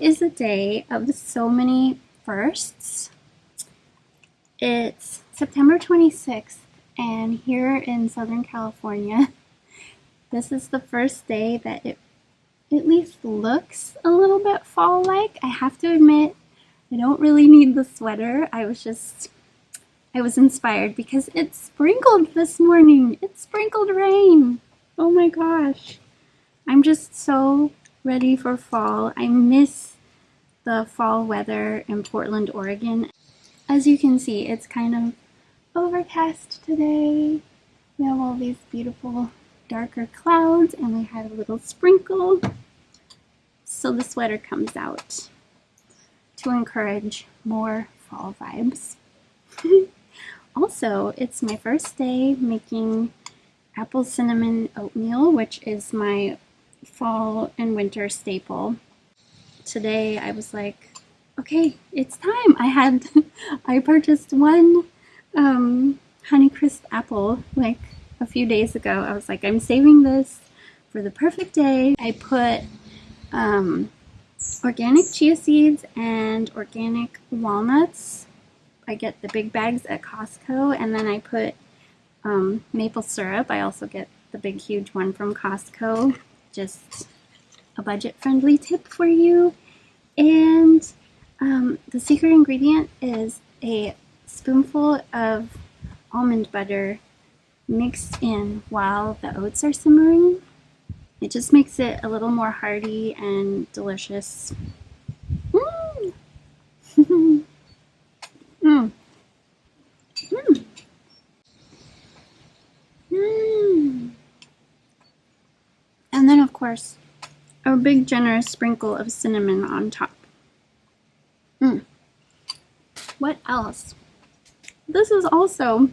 is a day of so many firsts. It's September 26th, and here in Southern California, this is the first day that it at least looks a little bit fall-like. I have to admit, I don't really need the sweater. I was inspired because it sprinkled this morning. It sprinkled rain. Oh my gosh. I'm just so ready for fall. I miss the fall weather in Portland, Oregon. As you can see, it's kind of overcast today. We have all these beautiful darker clouds, and we had a little sprinkle. So the sweater comes out to encourage more fall vibes. Also, it's my first day making apple cinnamon oatmeal, which is my fall and winter staple. Today I was like, okay, it's time. I purchased one Honeycrisp apple like a few days ago. I was like, I'm saving this for the perfect day. I put organic chia seeds and organic walnuts. I get the big bags at Costco, and then I put maple syrup. I also get the big huge one from Costco. Just a budget-friendly tip for you. And the secret ingredient is a spoonful of almond butter mixed in while the oats are simmering. It just makes it a little more hearty and delicious. Mm. mm. Mm. Mm. And then, of course, a big generous sprinkle of cinnamon on top. What else? This is also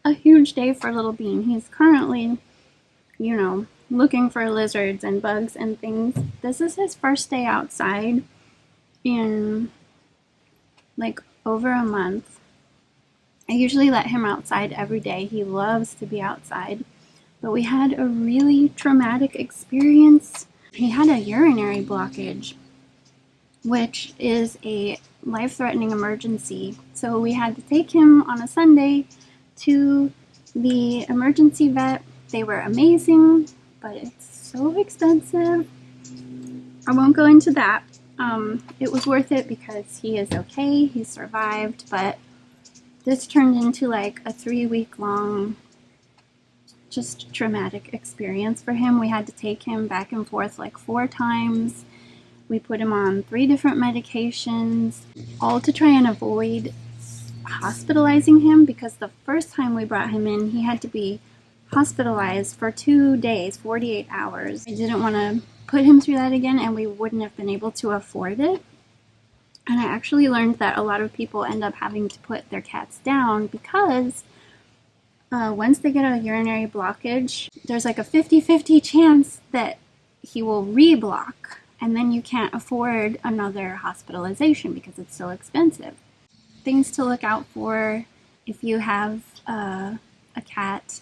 a huge day for Little Bean. He's currently, looking for lizards and bugs and things. This is his first day outside in like over a month. I usually let him outside every day. He loves to be outside. But we had a really traumatic experience. He had a urinary blockage, which is a life-threatening emergency. So we had to take him on a Sunday to the emergency vet. They were amazing, but it's so expensive. I won't go into that. It was worth it because he is okay. He survived, but this turned into like a 3-week-long just traumatic experience for him. We had to take him back and forth like 4 times. We put him on 3 different medications, all to try and avoid hospitalizing him, because the first time we brought him in, he had to be hospitalized for 2 days, 48 hours. I didn't want to put him through that again, and we wouldn't have been able to afford it. And I actually learned that a lot of people end up having to put their cats down because once they get a urinary blockage, there's like a 50-50 chance that he will re-block, and then you can't afford another hospitalization because it's so expensive. Things to look out for if you have a cat,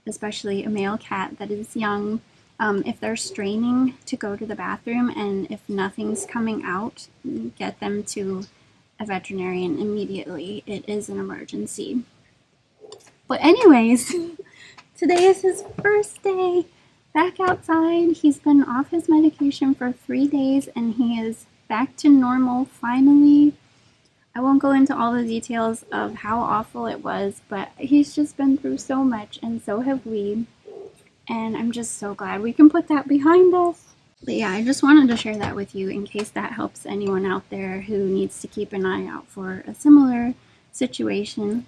especially a male cat that is young. If they're straining to go to the bathroom and if nothing's coming out, get them to a veterinarian immediately. It is an emergency. But anyways, today is his first day back outside. He's been off his medication for 3 days and he is back to normal finally. I won't go into all the details of how awful it was, but he's just been through so much, and so have we. And I'm just so glad we can put that behind us. But yeah, I just wanted to share that with you in case that helps anyone out there who needs to keep an eye out for a similar situation.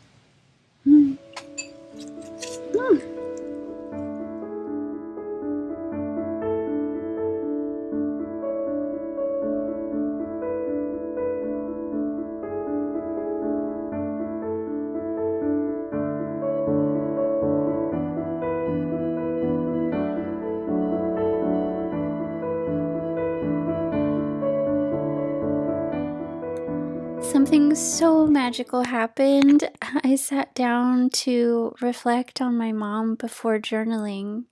Something so magical happened. I sat down to reflect on my mom before journaling,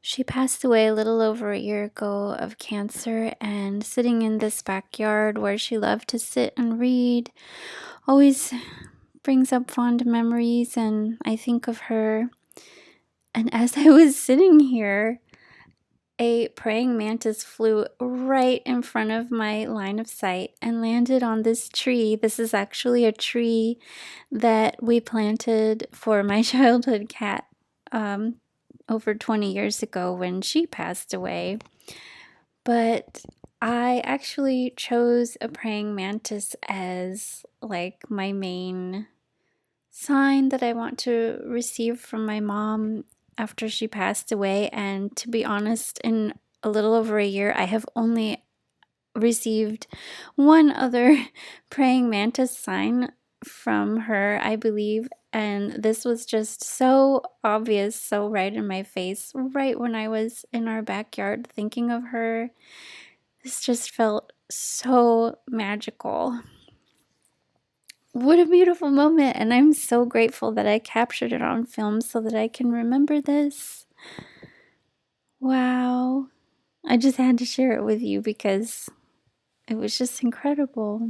She passed away a little over a year ago of cancer, and sitting in this backyard where she loved to sit and read always brings up fond memories, and I think of her. And as I was sitting here, a praying mantis flew right in front of my line of sight and landed on this tree. This is actually a tree that we planted for my childhood cat over 20 years ago when she passed away. But I actually chose a praying mantis as like my main sign that I want to receive from my mom after she passed away. And to be honest, in a little over a year, I have only received one other praying mantis sign from her, I believe. And this was just so obvious, so right in my face, right when I was in our backyard thinking of her. This just felt so magical. What a beautiful moment, and I'm so grateful that I captured it on film so that I can remember this. Wow. I just had to share it with you because it was just incredible.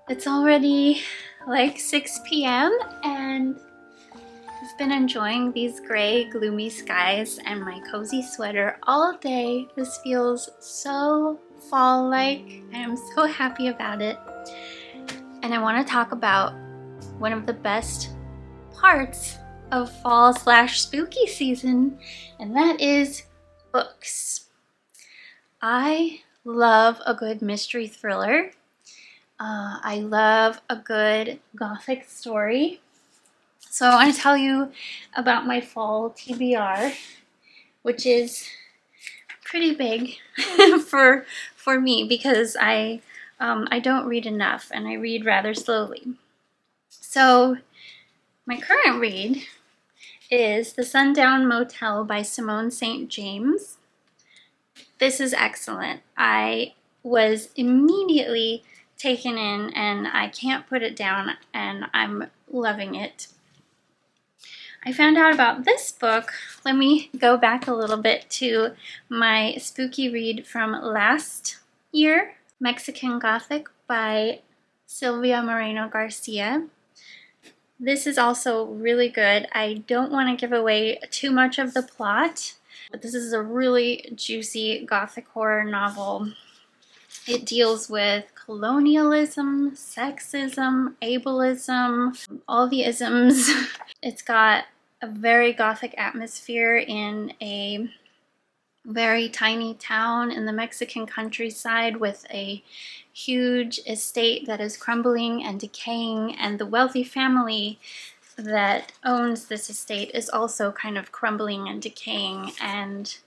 It's already like 6 p.m. and I've been enjoying these gray, gloomy skies and my cozy sweater all day. This feels so fall-like and I'm so happy about it. And I want to talk about one of the best parts of fall/spooky season, and that is books. I love a good mystery thriller. I love a good Gothic story. So I want to tell you about my fall TBR, which is pretty big for me because I don't read enough and I read rather slowly. So my current read is The Sundown Motel by Simone St. James. This is excellent. I was immediately taken in and I can't put it down and I'm loving it. I found out about this book. Let me go back a little bit to my spooky read from last year, Mexican Gothic by Silvia Moreno-Garcia. This is also really good. I don't want to give away too much of the plot, but this is a really juicy Gothic horror novel. It deals with colonialism, sexism, ableism, all the isms. It's got a very Gothic atmosphere in a very tiny town in the Mexican countryside with a huge estate that is crumbling and decaying, and the wealthy family that owns this estate is also kind of crumbling and decaying, and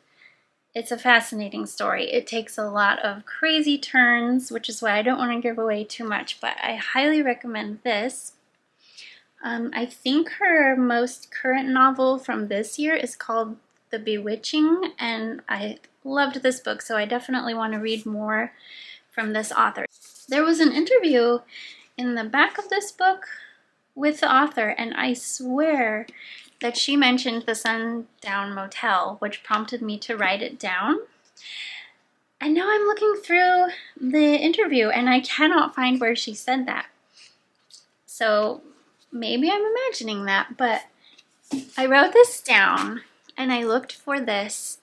it's a fascinating story. It takes a lot of crazy turns, which is why I don't want to give away too much, but I highly recommend this. I think her most current novel from this year is called The Bewitching, and I loved this book, so I definitely want to read more from this author. There was an interview in the back of this book with the author, and I swear that she mentioned the Sundown Motel, which prompted me to write it down. And now I'm looking through the interview and I cannot find where she said that. So maybe I'm imagining that, but I wrote this down and I looked for this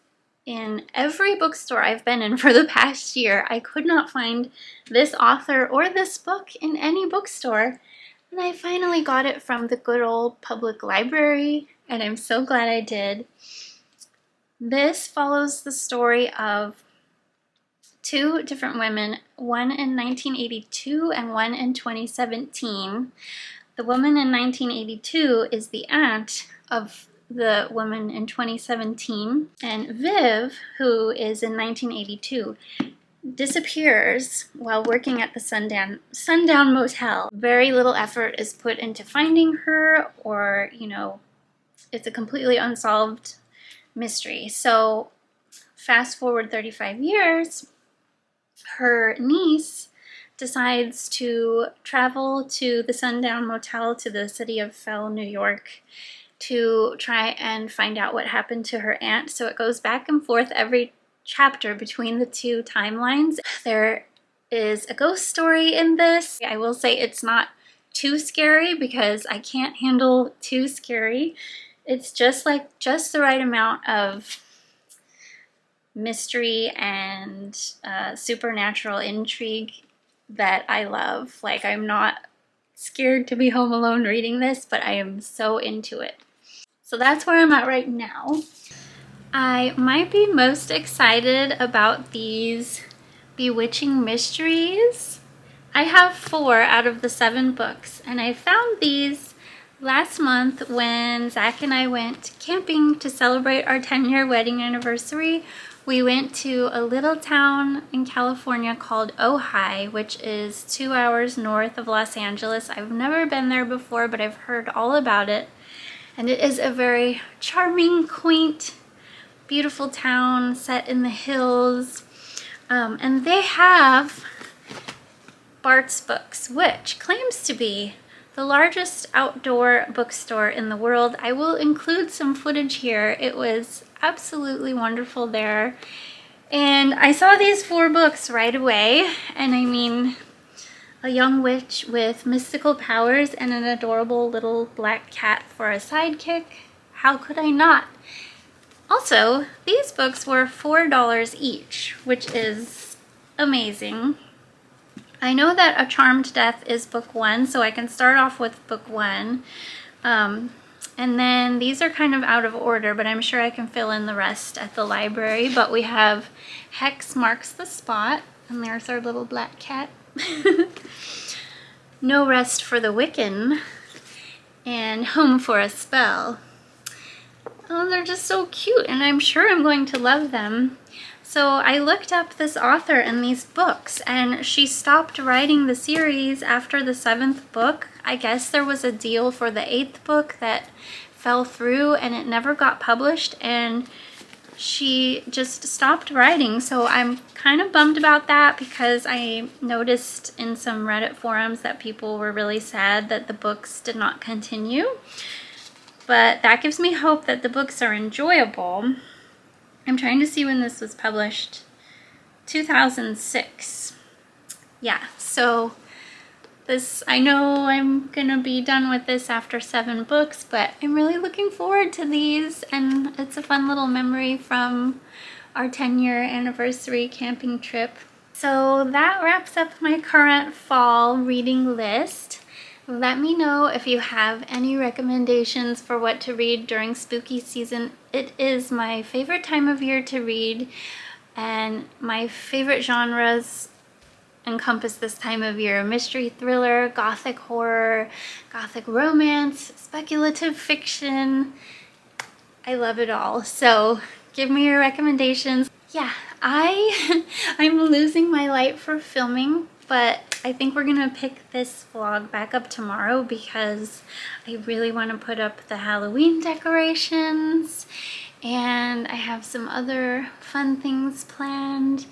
in every bookstore I've been in for the past year. I could not find this author or this book in any bookstore. And I finally got it from the good old public library, and I'm so glad I did. This follows the story of two different women, one in 1982 and one in 2017. The woman in 1982 is the aunt of the woman in 2017, and Viv, who is in 1982, disappears while working at the Sundown Motel. Very little effort is put into finding her, or, it's a completely unsolved mystery. So fast forward 35 years, her niece decides to travel to the Sundown Motel to the city of Fell, New York, to try and find out what happened to her aunt. So it goes back and forth every chapter between the two timelines. There is a ghost story in this. I will say it's not too scary because I can't handle too scary. It's just the right amount of mystery and supernatural intrigue that I love. Like, I'm not scared to be home alone reading this, but I am so into it. So that's where I'm at right now. I might be most excited about these Bewitching Mysteries. I have 4 out of the 7 books, and I found these last month when Zach and I went camping to celebrate our 10-year wedding anniversary. We went to a little town in California called Ojai, which is 2 hours north of Los Angeles. I've never been there before, but I've heard all about it. And it is a very charming, quaint, beautiful town set in the hills. And they have Bart's Books, which claims to be the largest outdoor bookstore in the world. I will include some footage here. It was absolutely wonderful there. And I saw these 4 books right away. And I mean, a young witch with mystical powers and an adorable little black cat for a sidekick. How could I not? Also, these books were $4 each, which is amazing. I know that A Charmed Death is book 1, so I can start off with book 1. And then these are kind of out of order, but I'm sure I can fill in the rest at the library. But we have Hex Marks the Spot, and there's our little black cat. No Rest for the Wiccan, and Home for a Spell. Oh, they're just so cute, and I'm sure I'm going to love them. So I looked up this author and these books, and she stopped writing the series after the 7th book. I guess there was a deal for the 8th book that fell through and it never got published, and she just stopped writing. So I'm kind of bummed about that because I noticed in some Reddit forums that people were really sad that the books did not continue. But that gives me hope that the books are enjoyable. I'm trying to see when this was published. 2006. Yeah, so this, I know I'm gonna be done with this after 7 books, but I'm really looking forward to these, and it's a fun little memory from our 10-year anniversary camping trip. So that wraps up my current fall reading list. Let me know if you have any recommendations for what to read during spooky season. It is my favorite time of year to read, and my favorite genres encompass this time of year: mystery thriller, gothic horror, gothic romance, speculative fiction. I love it all. So give me your recommendations. Yeah, I'm losing my light for filming, but I think we're gonna pick this vlog back up tomorrow because I really want to put up the Halloween decorations, and I have some other fun things planned.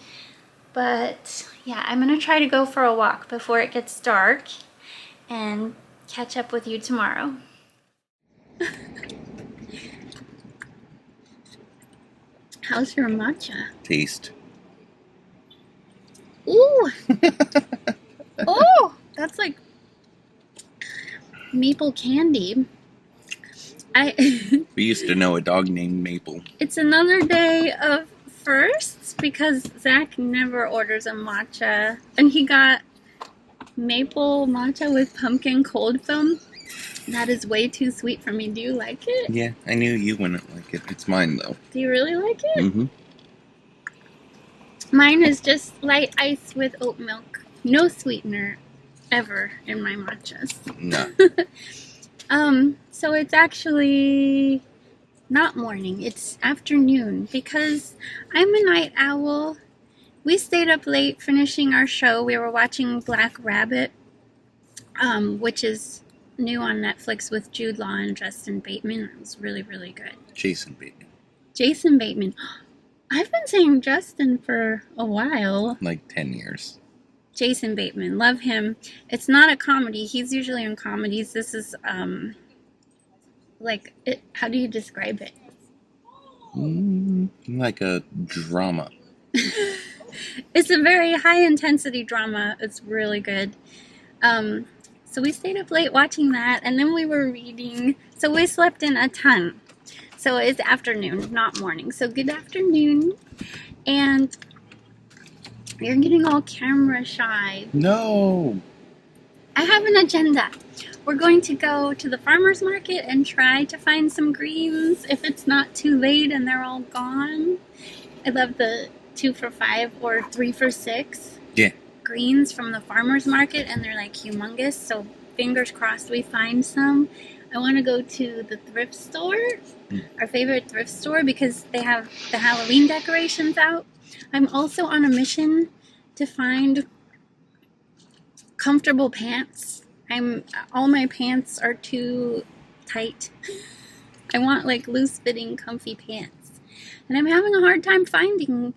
But yeah, I'm gonna try to go for a walk before it gets dark and catch up with you tomorrow. How's your matcha? Taste. Ooh! Oh! That's like maple candy. We used to know a dog named Maple. It's another day of firsts because Zach never orders a matcha, and he got maple matcha with pumpkin cold foam. That is way too sweet for me. Do you like it? Yeah, I knew you wouldn't like it. It's mine, though. Do you really like it? Mm-hmm. Mine is just light ice with oat milk. No sweetener ever in my matchas. No. So it's actually not morning, it's afternoon because I'm a night owl. We stayed up late finishing our show. We were watching Black Rabbit, which is new on Netflix with Jude Law and Justin Bateman. It was really, really good. Jason Bateman. Jason Bateman. I've been saying Justin for a while. Like 10 years. Jason Bateman, love him. It's not a comedy. He's usually in comedies. This is like it, how do you describe it? Like a drama. It's a very high intensity drama. It's really good. So we stayed up late watching that, and then we were reading. So we slept in a ton. So it's afternoon, not morning. So good afternoon. And you're getting all camera shy. No! I have an agenda. We're going to go to the farmer's market and try to find some greens if it's not too late and they're all gone. I love the 2 for $5 or 3 for $6 greens from the farmer's market, and they're like humongous, so fingers crossed we find some. I want to go to the thrift store, our favorite thrift store, because they have the Halloween decorations out. I'm also on a mission to find comfortable pants. All my pants are too tight. I want like loose fitting comfy pants, and I'm having a hard time finding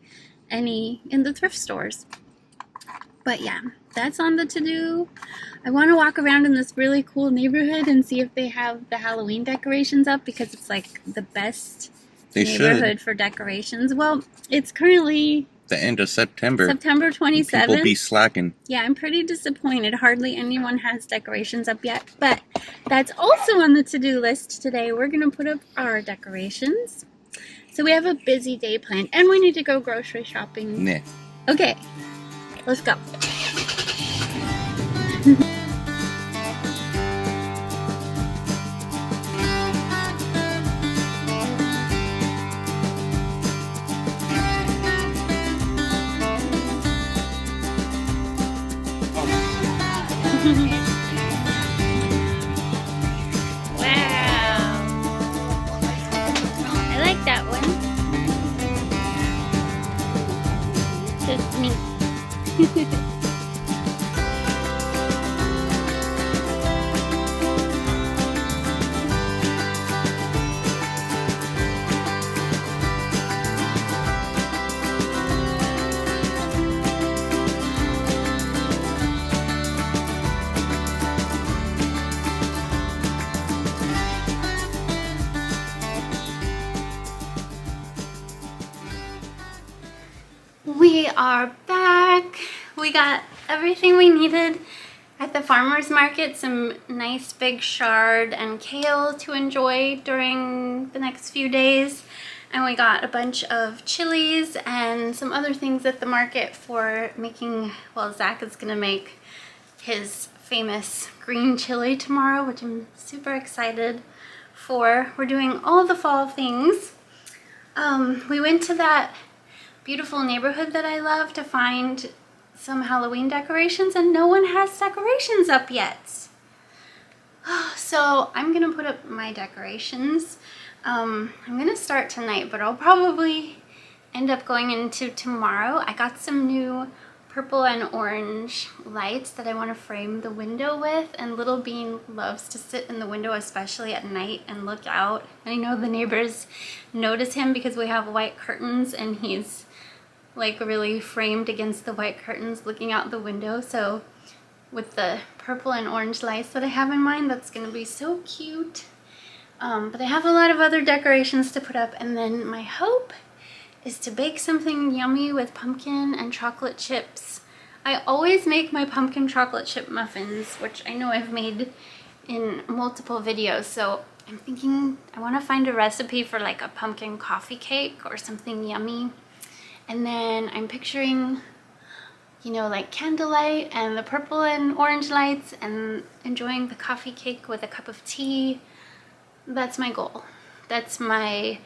any in the thrift stores. But yeah, that's on the to-do. I want to walk around in this really cool neighborhood and see if they have the Halloween decorations up, because it's like the best neighborhood for decorations. Well, it's currently the end of September. September 27th. People be slacking. Yeah, I'm pretty disappointed. Hardly anyone has decorations up yet. But that's also on the to-do list today. We're going to put up our decorations. So we have a busy day planned. And we need to go grocery shopping. Nah. Okay, let's go. We are back. We got everything we needed at the farmer's market. Some nice big chard and kale to enjoy during the next few days. And we got a bunch of chilies and some other things at the market for making, well, Zach is gonna make his famous green chili tomorrow, which I'm super excited for. We're doing all the fall things. We went to that beautiful neighborhood that I love to find some Halloween decorations, and no one has decorations up yet. So I'm gonna put up my decorations. I'm gonna start tonight, but I'll probably end up going into tomorrow. I got some new purple and orange lights that I want to frame the window with, and Little Bean loves to sit in the window, especially at night, and look out. And I know the neighbors notice him because we have white curtains and he's like really framed against the white curtains looking out the window. So with the purple and orange lights that I have in mind, that's gonna be so cute. But I have a lot of other decorations to put up, and then my hope is to bake something yummy with pumpkin and chocolate chips. I always make my pumpkin chocolate chip muffins, which I know I've made in multiple videos, so I'm thinking I want to find a recipe for like a pumpkin coffee cake or something yummy. And then I'm picturing, you know, like candlelight and the purple and orange lights and enjoying the coffee cake with a cup of tea. That's my goal. That's my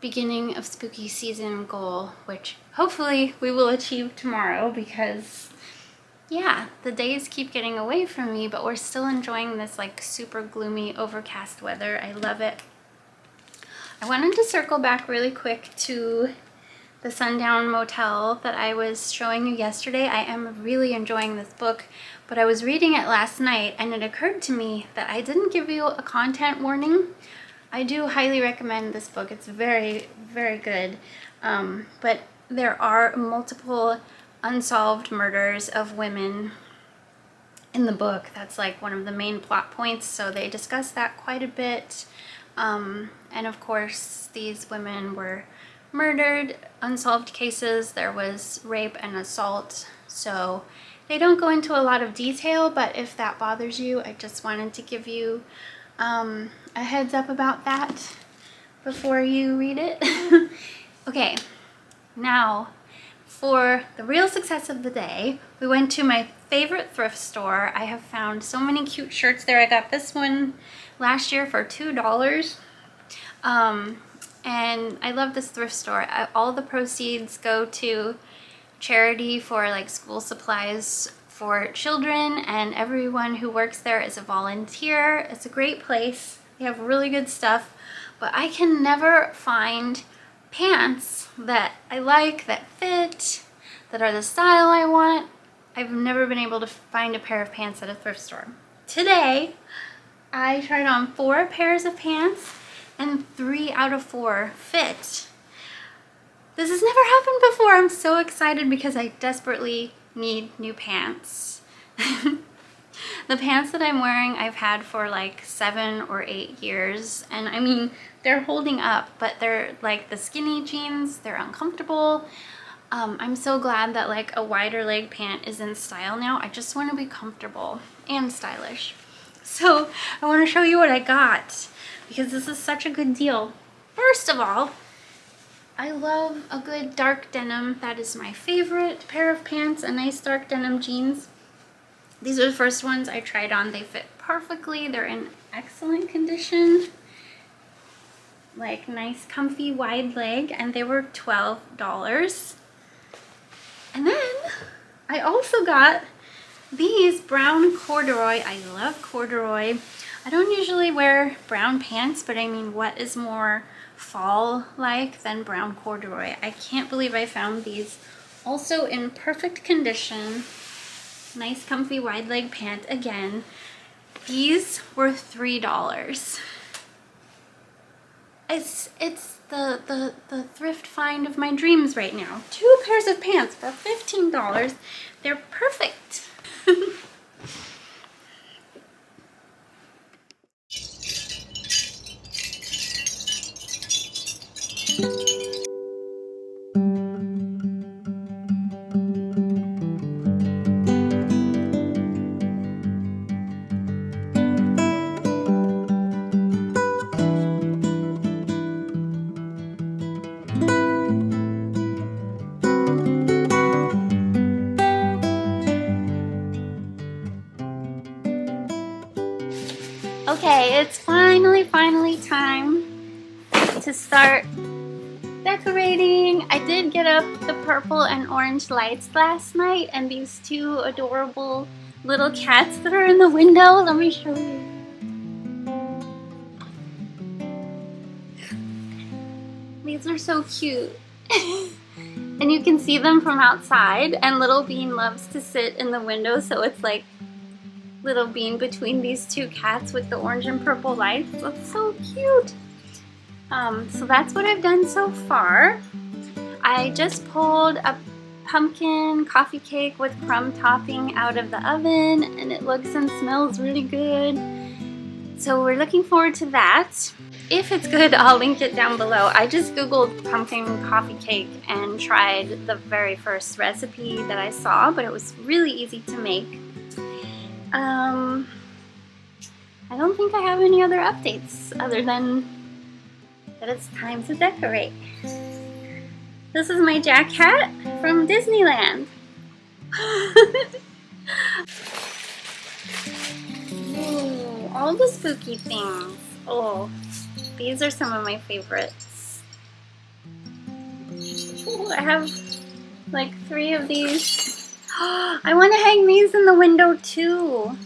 beginning of spooky season goal, which hopefully we will achieve tomorrow, because yeah, the days keep getting away from me, but we're still enjoying this like super gloomy overcast weather. I love it. I wanted to circle back really quick to the Sundown Motel that I was showing you yesterday. I am really enjoying this book, but I was reading it last night and it occurred to me that I didn't give you a content warning. I do highly recommend this book. It's very, very good. But there are multiple unsolved murders of women in the book. That's like one of the main plot points, so they discuss that quite a bit. And of course, these women were murdered, unsolved cases. There was rape and assault, so they don't go into a lot of detail, but if that bothers you, I just wanted to give you a heads up about that before you read it. Okay, now for the real success of the day, we went to my favorite thrift store. I have found so many cute shirts there. I got this one last year for $2. And I love this thrift store. All the proceeds go to charity for like school supplies for children, and everyone who works there is a volunteer. It's a great place. They have really good stuff, but I can never find pants that I like, that fit, that are the style I want. I've never been able to find a pair of pants at a thrift store. Today, I tried on 4 pairs of pants and 3 out of 4 fit. This has never happened before. I'm so excited because I desperately need new pants. The pants that I'm wearing I've had for like 7 or 8 years, and I mean, they're holding up, but they're like the skinny jeans, they're uncomfortable. I'm so glad that like a wider leg pant is in style now. I just want to be comfortable and stylish. So I want to show you what I got because this is such a good deal. First of all, I love a good dark denim. That is my favorite pair of pants, a nice dark denim jeans. These are the first ones I tried on. They fit perfectly. They're in excellent condition. Like nice comfy wide leg, and they were $12. And then I also got these brown corduroy. I love corduroy. I don't usually wear brown pants, but I mean, what is more fall-like than brown corduroy? I can't believe I found these. Also in perfect condition. Nice comfy wide leg pant again. These were $3. It's the thrift find of my dreams right now. 2 pairs of pants for $15. They're perfect. Okay, it's finally time to start decorating. I did get up the purple and orange lights last night, and these 2 adorable little cats that are in the window. Let me show you. These are so cute. And you can see them from outside, and Little Bean loves to sit in the window, so it's like Little Bean between these 2 cats with the orange and purple lights. That's so cute. So that's what I've done so far. I just pulled a pumpkin coffee cake with crumb topping out of the oven, and it looks and smells really good. So we're looking forward to that. If it's good, I'll link it down below. I just googled pumpkin coffee cake and tried the very first recipe that I saw, but it was really easy to make. I don't think I have any other updates other than that it's time to decorate. This is my Jack hat from Disneyland. Ooh, all the spooky things. Oh, these are some of my favorites. Ooh, I have like 3 of these. I want to hang these in the window too.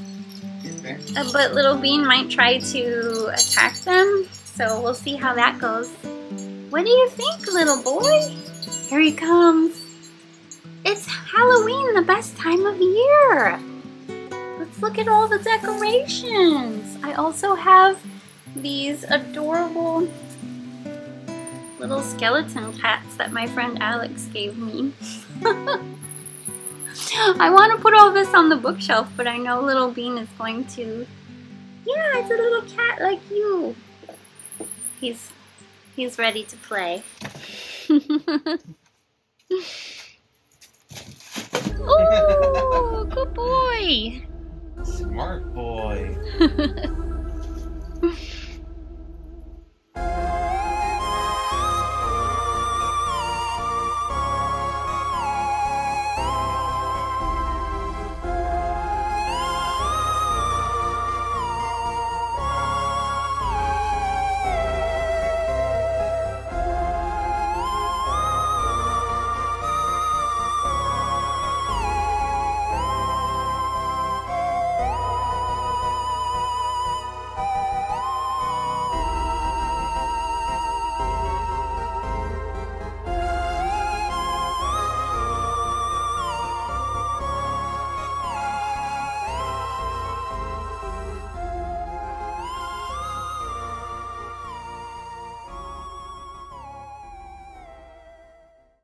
Okay. But Little Bean might try to attack them, so we'll see how that goes. What do you think, little boy? Here he comes. It's Halloween, the best time of year. Let's look at all the decorations. I also have these adorable little skeleton cats that my friend Alex gave me. I want to put all this on the bookshelf, but I know little Bean is going to... Yeah, it's a little cat like you. He's ready to play. Ooh, good boy. Smart boy.